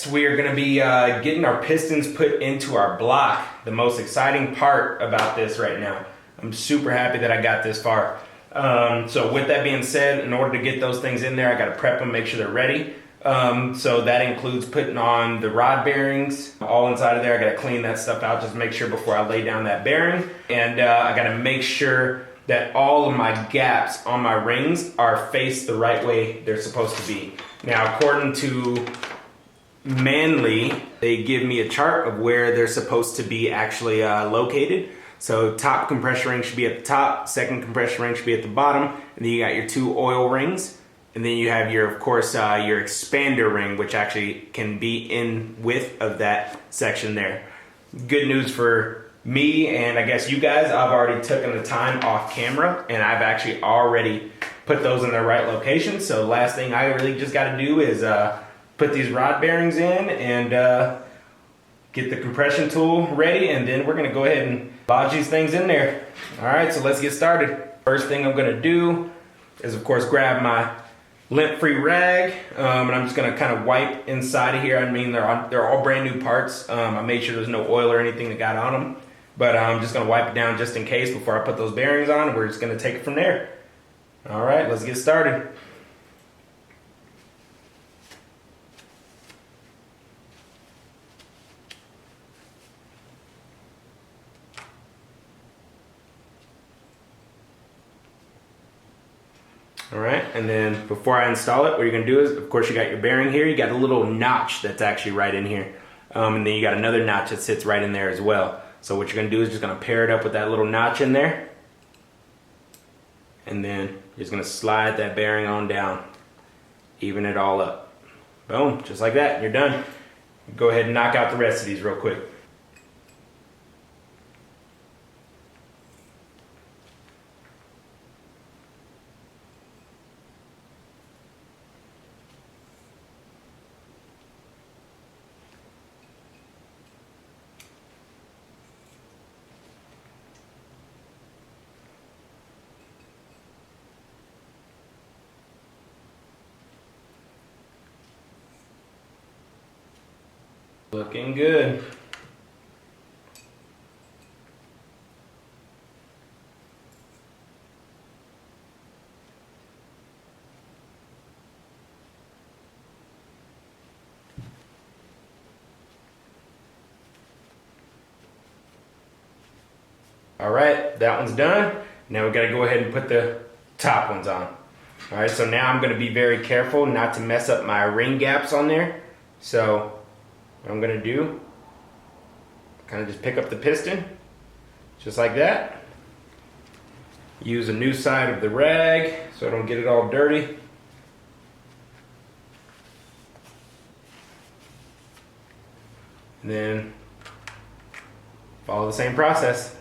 we are going to be getting our pistons put into our block. The most exciting part about this right now. I'm super happy that I got this far. So with that being said, in order to get those things in there, I got to prep them, make sure they're ready. So that includes putting on the rod bearings all inside of there. I got to clean that stuff out, just make sure before I lay down that bearing. And I got to make sure that all of my gaps on my rings are faced the right way they're supposed to be. Now, according to Manly, they give me a chart of where they're supposed to be actually located. So top compression ring should be at the top, second compression ring should be at the bottom, and then you got your 2 oil rings, and then you have your, of course, your expander ring, which actually can be in width of that section there. Good news for me, and I guess you guys, I've already taken the time off camera, and I've actually already put those in the right location. So the last thing I really just got to do is put these rod bearings in and get the compression tool ready, and then we're going to go ahead and lodge these things in there. All right, so let's get started. First thing I'm going to do is, of course, grab my lint-free rag, and I'm just going to kind of wipe inside of here. I mean, they're all brand new parts. I made sure there's no oil or anything that got on them, but I'm just going to wipe it down just in case before I put those bearings on. We're just going to take it from there. All right, let's get started. All right, and then before I install it, what you're gonna do is, of course, you got your bearing here, you got a little notch that's actually right in here. And then you got another notch that sits right in there as well. So what you're gonna do is just gonna pair it up with that little notch in there. And then you're just gonna slide that bearing on down, even it all up. Boom, just like that, you're done. Go ahead and knock out the rest of these real quick. Looking good. All right, that one's done. Now we gotta go ahead and put the top ones on. All right, so now I'm gonna be very careful not to mess up my ring gaps on there. So what I'm gonna do, kind of just pick up the piston, just like that. Use a new side of the rag so I don't get it all dirty. And then follow the same process.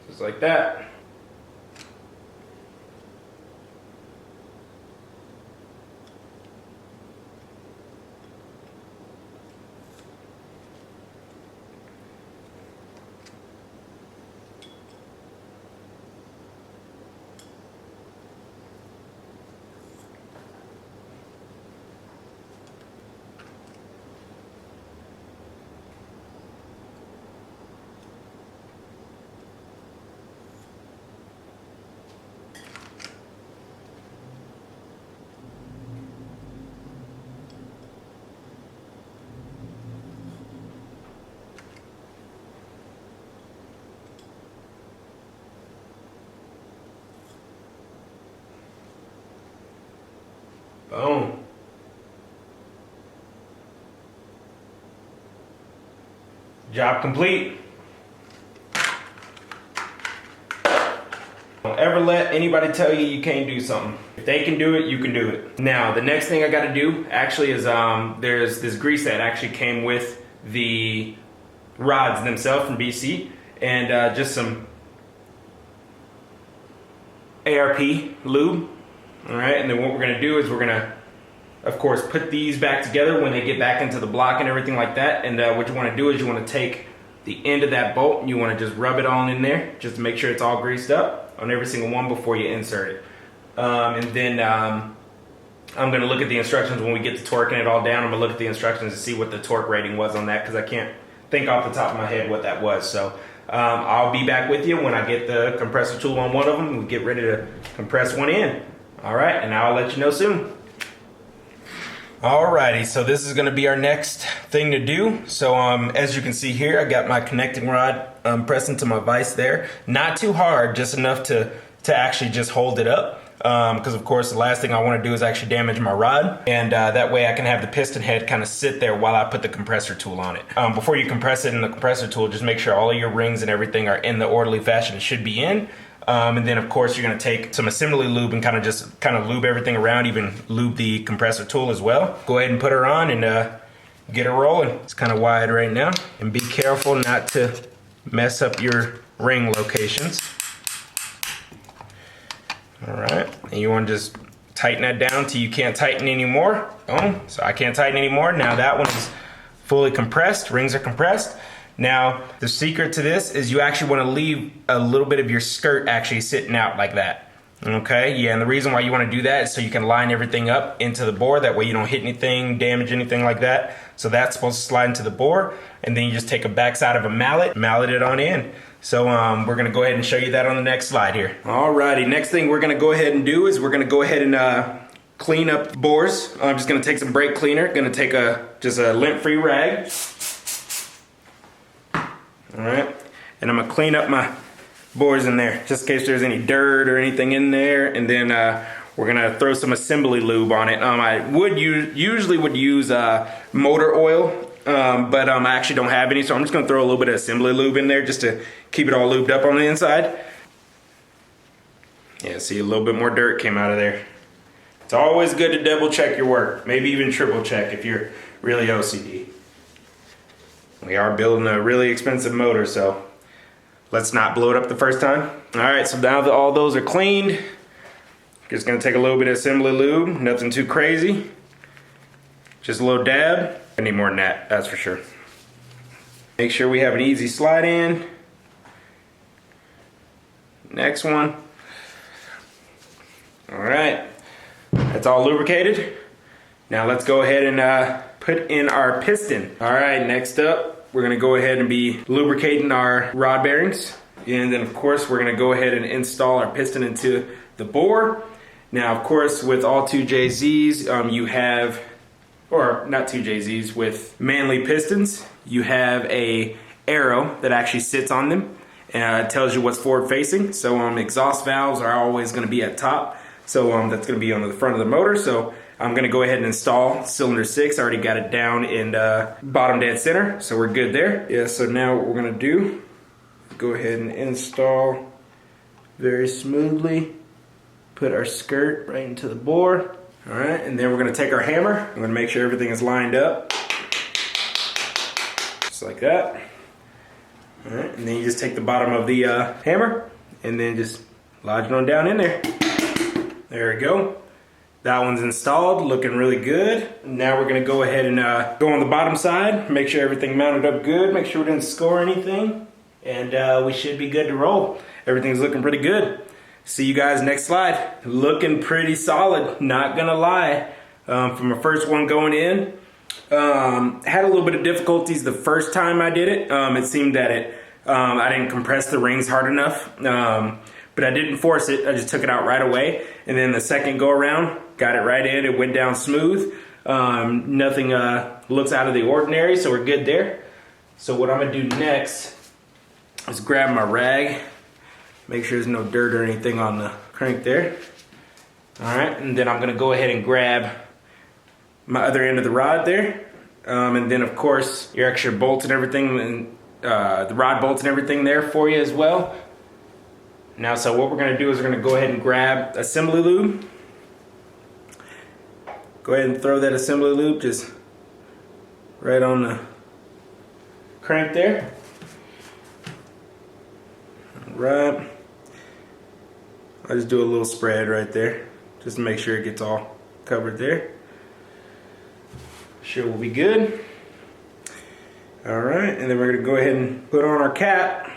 Just like that. Boom. Job complete. Don't ever let anybody tell you you can't do something. If they can do it, you can do it. Now, the next thing I gotta do actually is there's this grease that actually came with the rods themselves from BC, and just some ARP lube. All right, and then what we're gonna do is we're gonna of course, put these back together when they get back into the block and everything like that. And what you want to do is you want to take the end of that bolt and you want to just rub it on in there just to make sure it's all greased up on every single one before you insert it. And then I'm going to look at the instructions when we get to torquing it all down. I'm going to look at the instructions to see what the torque rating was on that, because I can't think off the top of my head what that was. So I'll be back with you when I get the compressor tool on one of them and we get ready to compress one in. All right, and I'll let you know soon. Alrighty, so this is going to be our next thing to do. So as you can see here, I got my connecting rod pressed into my vise there. Not too hard, just enough to actually just hold it up. Because of course the last thing I want to do is actually damage my rod, and that way I can have the piston head kind of sit there while I put the compressor tool on it. Before you compress it in the compressor tool, just make sure all of your rings and everything are in the orderly fashion it should be in. And then of course you're going to take some assembly lube and kind of lube everything around, even lube the compressor tool as well. Go ahead and put her on and get her rolling. It's kind of wide right now, and be careful not to mess up your ring locations. Alright, and you want to just tighten that down till you can't tighten anymore. Oh, so I can't tighten anymore. Now that one is fully compressed, rings are compressed. Now, the secret to this is you actually want to leave a little bit of your skirt actually sitting out like that. Okay, yeah, and the reason why you want to do that is so you can line everything up into the bore. That way you don't hit anything, damage anything like that. So that's supposed to slide into the bore, and then you just take a backside of a mallet it on in. So we're going to go ahead and show you that on the next slide here. Alrighty, next thing we're going to go ahead and do is we're going to go ahead and clean up the bores. I'm just going to take some brake cleaner. Going to take just a lint-free rag. Alright, and I'm going to clean up my bores in there, just in case there's any dirt or anything in there. And then we're going to throw some assembly lube on it. I usually would use motor oil. But I actually don't have any, so I'm just going to throw a little bit of assembly lube in there just to keep it all lubed up on the inside. Yeah, see, a little bit more dirt came out of there. It's always good to double check your work, maybe even triple check if you're really OCD. We are building a really expensive motor, so let's not blow it up the first time. Alright, so now that all those are cleaned, just going to take a little bit of assembly lube, nothing too crazy. Just a little dab. I need more than that, that's for sure. Make sure we have an easy slide in. Next one. Alright, that's all lubricated. Now let's go ahead and put in our piston. Alright, next up, we're going to go ahead and be lubricating our rod bearings. And then of course we're going to go ahead and install our piston into the bore. Now of course with all 2JZs you have, or not 2JZs, with Manley pistons, you have a arrow that actually sits on them and it tells you what's forward facing. So exhaust valves are always going to be at top, so that's going to be on the front of the motor. So I'm going to go ahead and install cylinder 6. I already got it down in bottom dead center, so we're good there. Yeah, so now what we're going to do, go ahead and install very smoothly, put our skirt right into the bore. Alright, and then we're going to take our hammer. I'm going to make sure everything is lined up. Just like that. Alright, and then you just take the bottom of the hammer and then just lodge it on down in there. There we go. That one's installed, looking really good. Now we're going to go ahead and go on the bottom side, make sure everything mounted up good, make sure we didn't score anything, and we should be good to roll. Everything's looking pretty good. See you guys next slide. Looking pretty solid, not gonna lie. From the first one going in, had a little bit of difficulties the first time I did it. It seemed that I didn't compress the rings hard enough, but I didn't force it. I just took it out right away. And then the second go around, got it right in. It went down smooth. Nothing looks out of the ordinary, so we're good there. So what I'm gonna do next is grab my rag. Make sure there's no dirt or anything on the crank there. Alright, and then I'm going to go ahead and grab my other end of the rod there. And then of course your extra bolts and everything, and the rod bolts and everything there for you as well. Now, so what we're going to do is we're going to go ahead and grab assembly lube. Go ahead and throw that assembly lube just right on the crank there. Right. I just do a little spread right there just to make sure it gets all covered there. sure we'll be good. All right, and then we're gonna go ahead and put on our cap.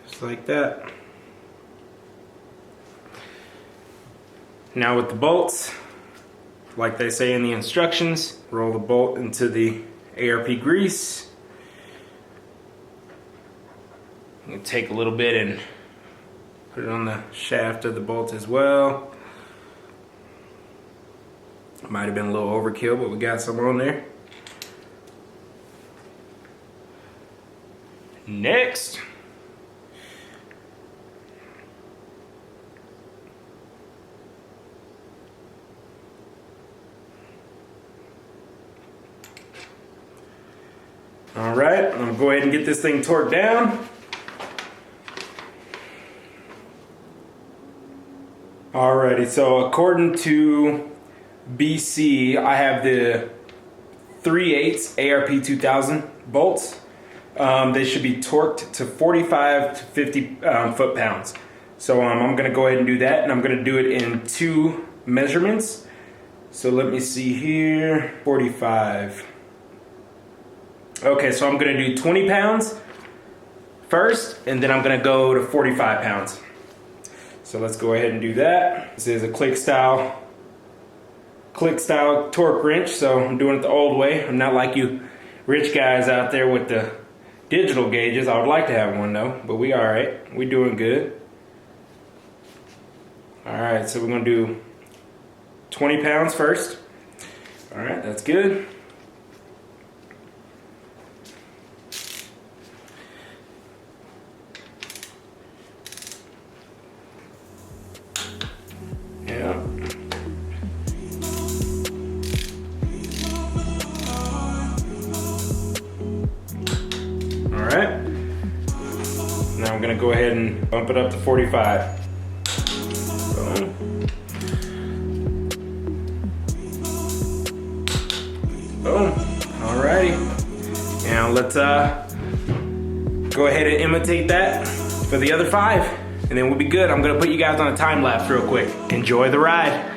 Just like that. Now with the bolts, like they say in the instructions, roll the bolt into the ARP grease. You can take a little bit and put it on the shaft of the bolt as well. Might have been a little overkill, but we got some on there. Next, all right, I'm gonna go ahead and get this thing torqued down. Alrighty, so according to BC, I have the 3/8 ARP 2000 bolts. They should be torqued to 45 to 50 foot-pounds. So I'm gonna go ahead and do that, and I'm gonna do it in 2 measurements. So let me see here, 45. Okay, so I'm gonna do 20 pounds first, and then I'm gonna go to 45 pounds. So let's go ahead and do that. This is a click style torque wrench, so I'm doing it the old way. I'm not like you rich guys out there with the digital gauges. I would like to have one though, but we all right. We doing good. All right, so we're gonna do 20 pounds first. All right, that's good. Yeah. All right. Now I'm gonna go ahead and bump it up to 45. Boom. Boom. All righty. Now let's go ahead and imitate that for the other 5. And then we'll be good. I'm gonna put you guys on a time lapse real quick. Enjoy the ride.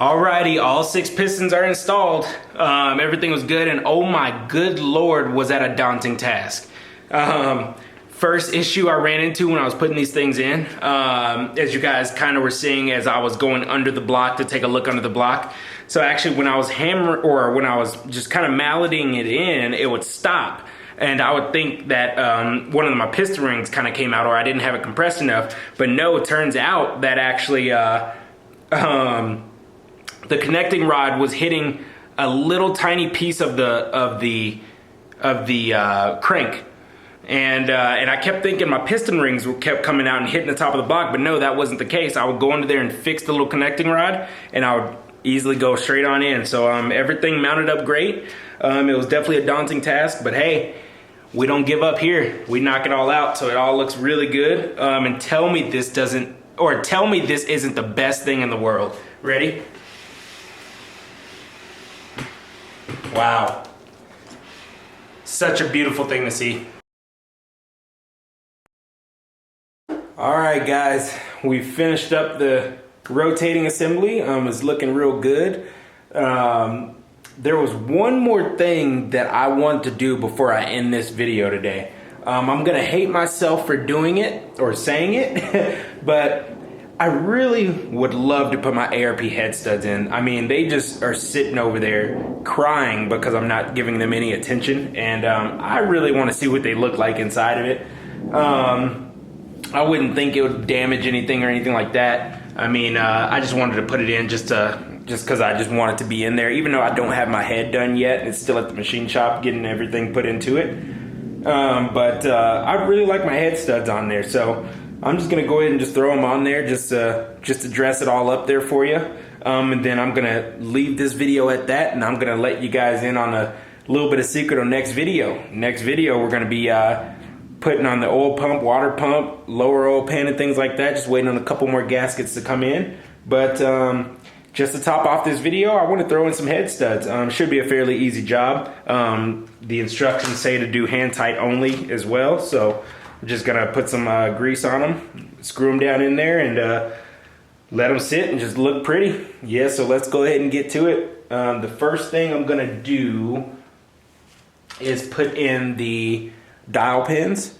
Alrighty, all 6 pistons are installed. Everything was good, and oh my good lord, was that a daunting task. First issue I ran into when I was putting these things in, as you guys kind of were seeing as I was going under the block to take a look under the block. So actually when I was when I was just kind of malleting it in, it would stop. And I would think that one of my piston rings kind of came out, or I didn't have it compressed enough. But no, it turns out that actually the connecting rod was hitting a little tiny piece of the crank, and I kept thinking my piston rings kept coming out and hitting the top of the block, but no, that wasn't the case. I would go under there and fix the little connecting rod, and I would easily go straight on in. So everything mounted up great. It was definitely a daunting task, but hey, we don't give up here. We knock it all out, so it all looks really good. And tell me this isn't the best thing in the world. Ready? Wow. Such a beautiful thing to see. All right, guys, we finished up the rotating assembly. It's looking real good. There was one more thing that I want to do before I end this video today. I'm gonna hate myself for doing it or saying it, but I really would love to put my ARP head studs in. I mean, they just are sitting over there crying because I'm not giving them any attention, and I really want to see what they look like inside of it. I wouldn't think it would damage anything or anything like that. I mean, I just wanted to put it in just to just because I just want it to be in there, even though I don't have my head done yet. It's still at the machine shop getting everything put into it. But I really like my head studs on there, so I'm just gonna go ahead and just throw them on there just to dress it all up there for you. And then I'm gonna leave this video at that, and I'm gonna let you guys in on a little bit of secret on next video. Next video, we're gonna be putting on the oil pump, water pump, lower oil pan, and things like that. Just waiting on a couple more gaskets to come in. But just to top off this video, I want to throw in some head studs. Should be a fairly easy job. The instructions say to do hand tight only as well, so I'm just gonna put some grease on them, screw them down in there, and let them sit and just look pretty. Yeah, so let's go ahead and get to it. The first thing I'm gonna do is put in the dial pins.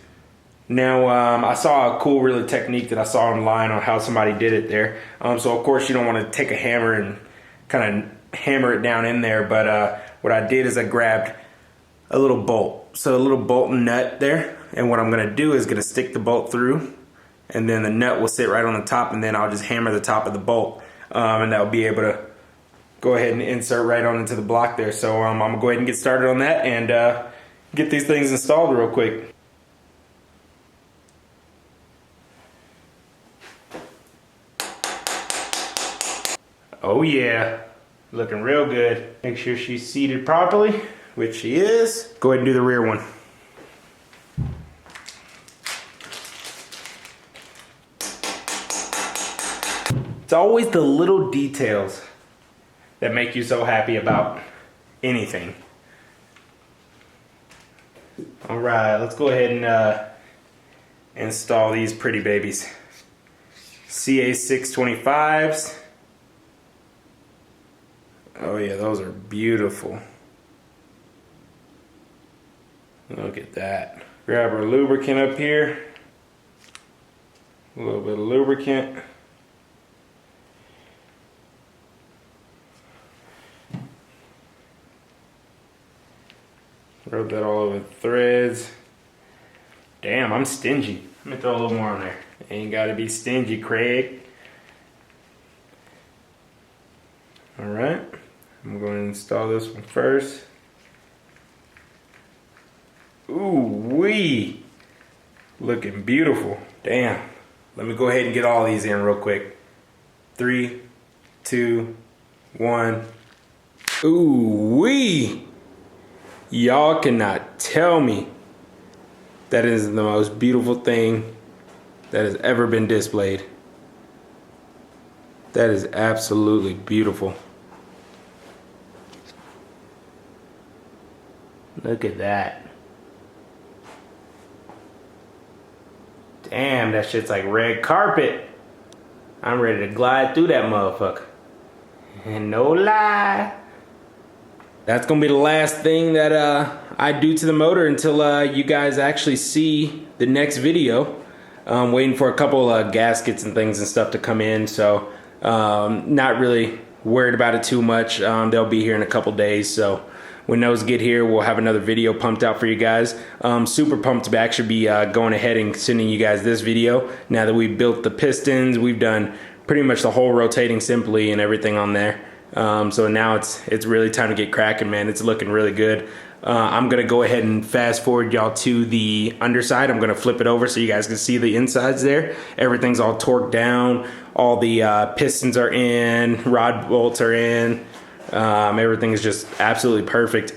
Now, I saw a cool really technique that I saw online on how somebody did it there. So of course you don't want to take a hammer and kind of hammer it down in there, but what I did is I grabbed a little bolt. So a little bolt and nut there, and what I'm gonna do is gonna stick the bolt through, and then the nut will sit right on the top, and then I'll just hammer the top of the bolt, and that'll be able to go ahead and insert right on into the block there. So I'm gonna go ahead and get started on that and get these things installed real quick. Oh yeah, looking real good. Make sure she's seated properly, which she is. Go ahead and do the rear one. It's always the little details that make you so happy about anything. All right, let's go ahead and install these pretty babies. CA625s. Oh yeah, those are beautiful. Look at that. Grab our lubricant up here. A little bit of lubricant. Rub that all over the threads. Damn, I'm stingy. Let me throw a little more on there. Ain't gotta be stingy, Craig. All right, I'm going to install this one first. Ooh wee, looking beautiful. Damn, let me go ahead and get all these in real quick. 3, 2, 1. Ooh wee, y'all cannot tell me that is the most beautiful thing that has ever been displayed. That is absolutely beautiful. Look at that. Damn, that shit's like red carpet. I'm ready to glide through that motherfucker. And no lie. That's gonna be the last thing that I do to the motor until you guys actually see the next video. I'm waiting for a couple gaskets and things and stuff to come in, so not really worried about it too much. They'll be here in a couple days, so when those get here, we'll have another video pumped out for you guys. Super pumped to actually be going ahead and sending you guys this video. Now that we've built the pistons, we've done pretty much the whole rotating simply and everything on there. So now it's really time to get cracking, man. It's looking really good. I'm gonna go ahead and fast forward y'all to the underside. I'm gonna flip it over so you guys can see the insides there. Everything's all torqued down. All the pistons are in, rod bolts are in. Everything is just absolutely perfect.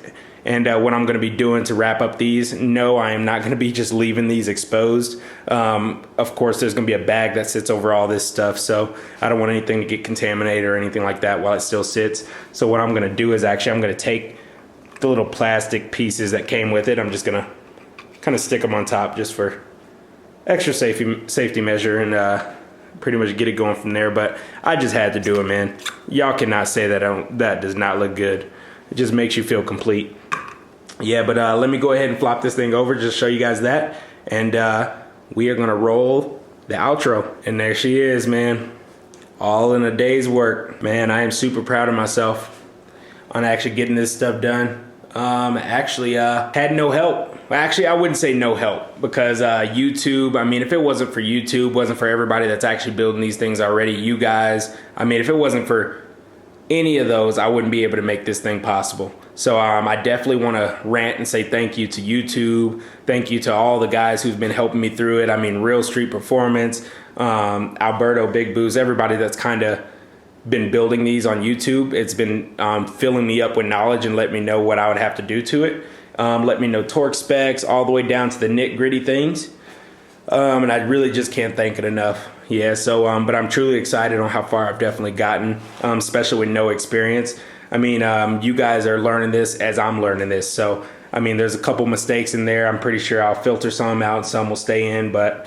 And what I'm gonna be doing to wrap up these, no, I am not gonna be just leaving these exposed. Of course, there's gonna be a bag that sits over all this stuff, so I don't want anything to get contaminated or anything like that while it still sits. So what I'm gonna do is actually I'm gonna take the little plastic pieces that came with it. I'm just gonna kind of stick them on top just for extra safety measure, and pretty much get it going from there. But I just had to do it, man. Y'all cannot say that that does not look good. It just makes you feel complete. Yeah, but let me go ahead and flop this thing over, just show you guys that, and we are gonna roll the outro. And there she is, man, all in a day's work. Man, I am super proud of myself on actually getting this stuff done. Actually had no help. Well, actually, I wouldn't say no help, because YouTube, I mean, if it wasn't for YouTube, wasn't for everybody that's actually building these things already, you guys, I mean, if it wasn't for any of those, I wouldn't be able to make this thing possible. So I definitely want to rant and say thank you to YouTube. Thank you to all the guys who've been helping me through it. I mean, Real Street Performance, Alberto, Big Booze, everybody that's kind of been building these on YouTube. It's been filling me up with knowledge and let me know what I would have to do to it. Let me know torque specs all the way down to the nitty-gritty things. And I really just can't thank it enough. Yeah, so, but I'm truly excited on how far I've definitely gotten, especially with no experience. I mean, you guys are learning this as I'm learning this. So, I mean, there's a couple mistakes in there. I'm pretty sure I'll filter some out, some will stay in, but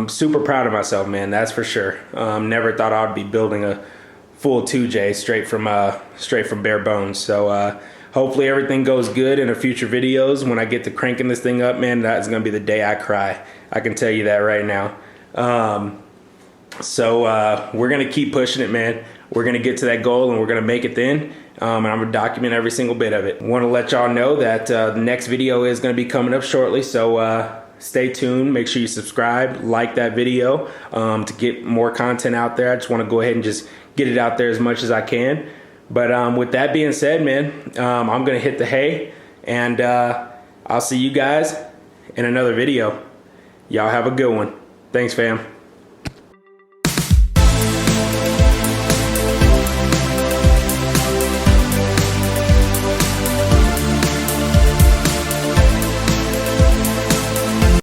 super proud of myself, man, that's for sure. Never thought I'd be building a full 2J straight from bare bones. So, hopefully everything goes good in the future videos. When I get to cranking this thing up, man, that's going to be the day I cry. I can tell you that right now. So we're going to keep pushing it, man. We're going to get to that goal and we're going to make it then. And I'm going to document every single bit of it. Want to let y'all know that the next video is going to be coming up shortly. So stay tuned. Make sure you subscribe, like that video to get more content out there. I just want to go ahead and just get it out there as much as I can. But with that being said, man, I'm going to hit the hay, and I'll see you guys in another video. Y'all have a good one. Thanks, fam.